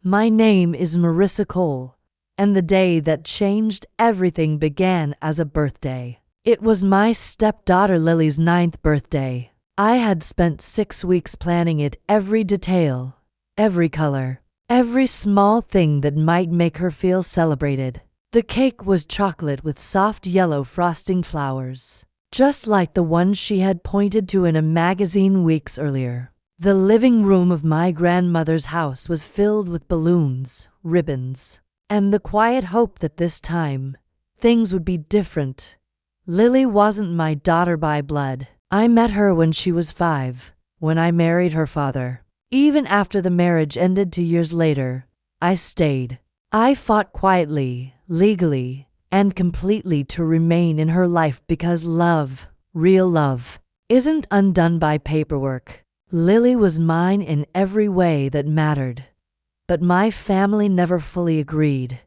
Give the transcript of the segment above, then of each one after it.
My name is Marissa Cole, and the day that changed everything began as a birthday. It was my stepdaughter Lily's 9th birthday. I had spent 6 weeks planning it, every detail, every color, every small thing that might make her feel celebrated. The cake was chocolate with soft yellow frosting flowers, just like the one she had pointed to in a magazine weeks earlier. The living room of my grandmother's house was filled with balloons, ribbons, and the quiet hope that this time, things would be different. Lily wasn't my daughter by blood. I met her when she was 5, when I married her father. Even after the marriage ended 2 years later, I stayed. I fought quietly, legally, and completely to remain in her life because love, real love, isn't undone by paperwork. Lily was mine in every way that mattered. But my family never fully agreed.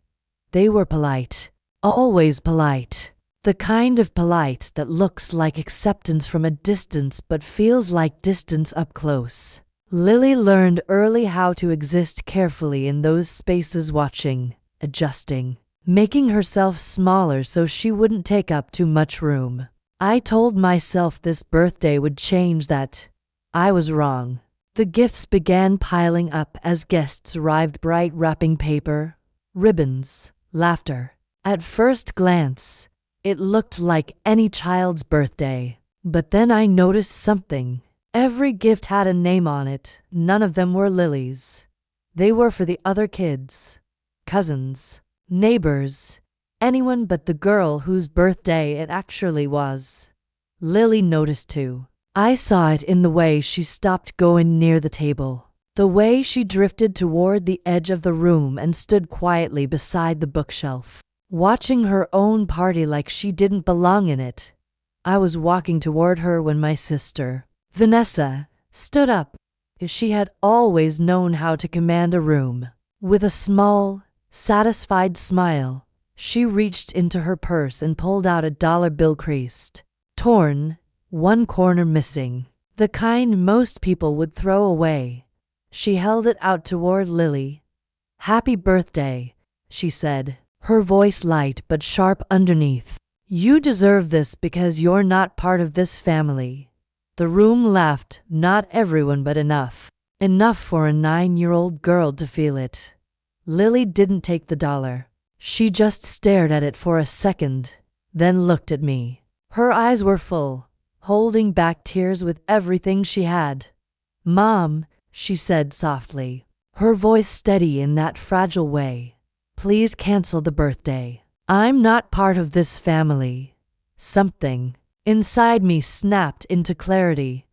They were polite, always polite. The kind of polite that looks like acceptance from a distance but feels like distance up close. Lily learned early how to exist carefully in those spaces, watching, adjusting, making herself smaller so she wouldn't take up too much room. I told myself this birthday would change that. I was wrong. The gifts began piling up as guests arrived, bright wrapping paper, ribbons, laughter. At first glance, it looked like any child's birthday. But then I noticed something. Every gift had a name on it. None of them were Lily's. They were for the other kids, cousins, neighbors, anyone but the girl whose birthday it actually was. Lily noticed too. I saw it in the way she stopped going near the table, the way she drifted toward the edge of the room and stood quietly beside the bookshelf, watching her own party like she didn't belong in it. I was walking toward her when my sister, Vanessa, stood up. She had always known how to command a room. With a small, satisfied smile, she reached into her purse and pulled out a dollar bill, creased, torn, one corner missing, the kind most people would throw away. She held it out toward Lily. "Happy birthday," she said, her voice light but sharp underneath. "You deserve this because you're not part of this family." The room laughed, not everyone but enough. Enough for a 9-year-old girl to feel it. Lily didn't take the dollar. She just stared at it for a second, then looked at me. Her eyes were full, holding back tears with everything she had. "Mom," she said softly, her voice steady in that fragile way, "please cancel the birthday. I'm not part of this family." Something inside me snapped into clarity.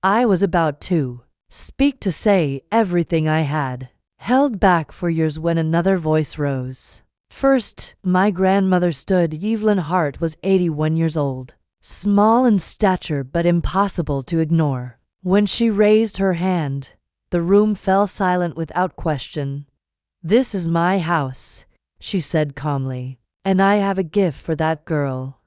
I was about to speak, to say everything I had held back for years when another voice rose. First, my grandmother stood. Evelyn Hart was 81 years old. Small in stature but impossible to ignore. When she raised her hand, the room fell silent without question. "This is my house," she said calmly, "and I have a gift for that girl."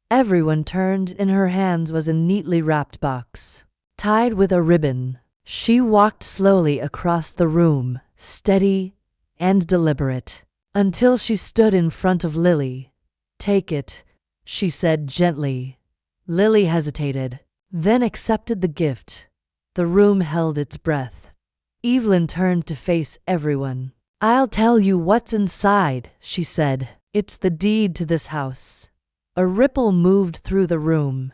Everyone turned. In her hands was a neatly wrapped box, tied with a ribbon. She walked slowly across the room, steady and deliberate, until she stood in front of Lily. "Take it," she said gently. Lily hesitated, then accepted the gift. The room held its breath. Evelyn turned to face everyone. "I'll tell you what's inside," she said. "It's the deed to this house." A ripple moved through the room.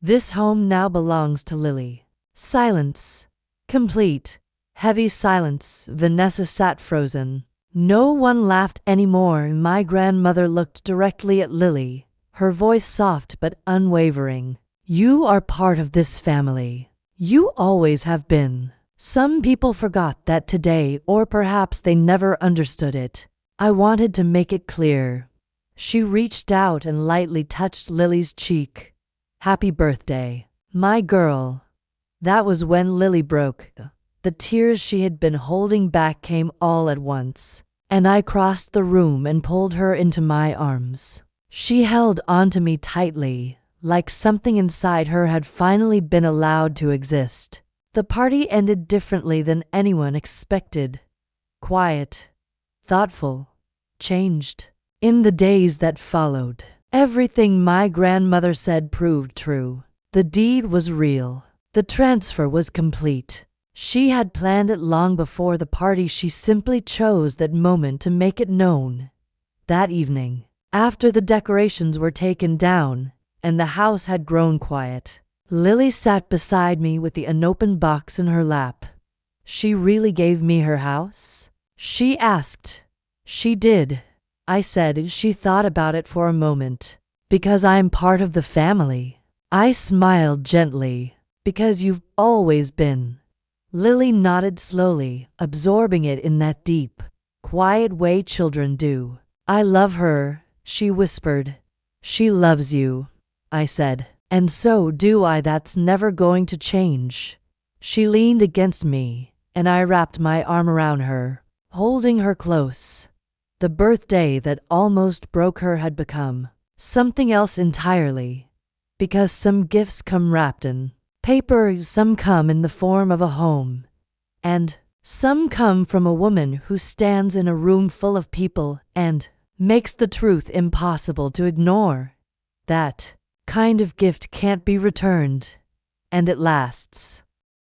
This home now belongs to Lily. Silence. Complete, heavy silence. Vanessa sat frozen. No one laughed anymore. My grandmother looked directly at Lily, her voice soft but unwavering. "You are part of this family. You always have been." Some people forgot that today, or perhaps they never understood it. I wanted to make it clear. She reached out and lightly touched Lily's cheek. "Happy birthday, my girl." That was when Lily broke. The tears she had been holding back came all at once, and I crossed the room and pulled her into my arms. She held onto me tightly, like something inside her had finally been allowed to exist. The party ended differently than anyone expected. quiet, thoughtful, changed. In the days that followed, everything my grandmother said proved true. The deed was real. The transfer was complete. She had planned it long before the party. She simply chose that moment to make it known. That evening, after the decorations were taken down and the house had grown quiet, Lily sat beside me with the unopened box in her lap. "She really gave me her house?" she asked. "She did," I said. She thought about it for a moment. "Because I'm part of the family." I smiled gently. "Because you've always been." Lily nodded slowly, absorbing it in that deep, quiet way children do. "I love her," she whispered. "She loves you," I said. "And so do I. That's never going to change." She leaned against me, and I wrapped my arm around her, holding her close. The birthday that almost broke her had become something else entirely. Because some gifts come wrapped in paper, some come in the form of a home, and some come from a woman who stands in a room full of people and makes the truth impossible to ignore. That kind of gift can't be returned, and it lasts.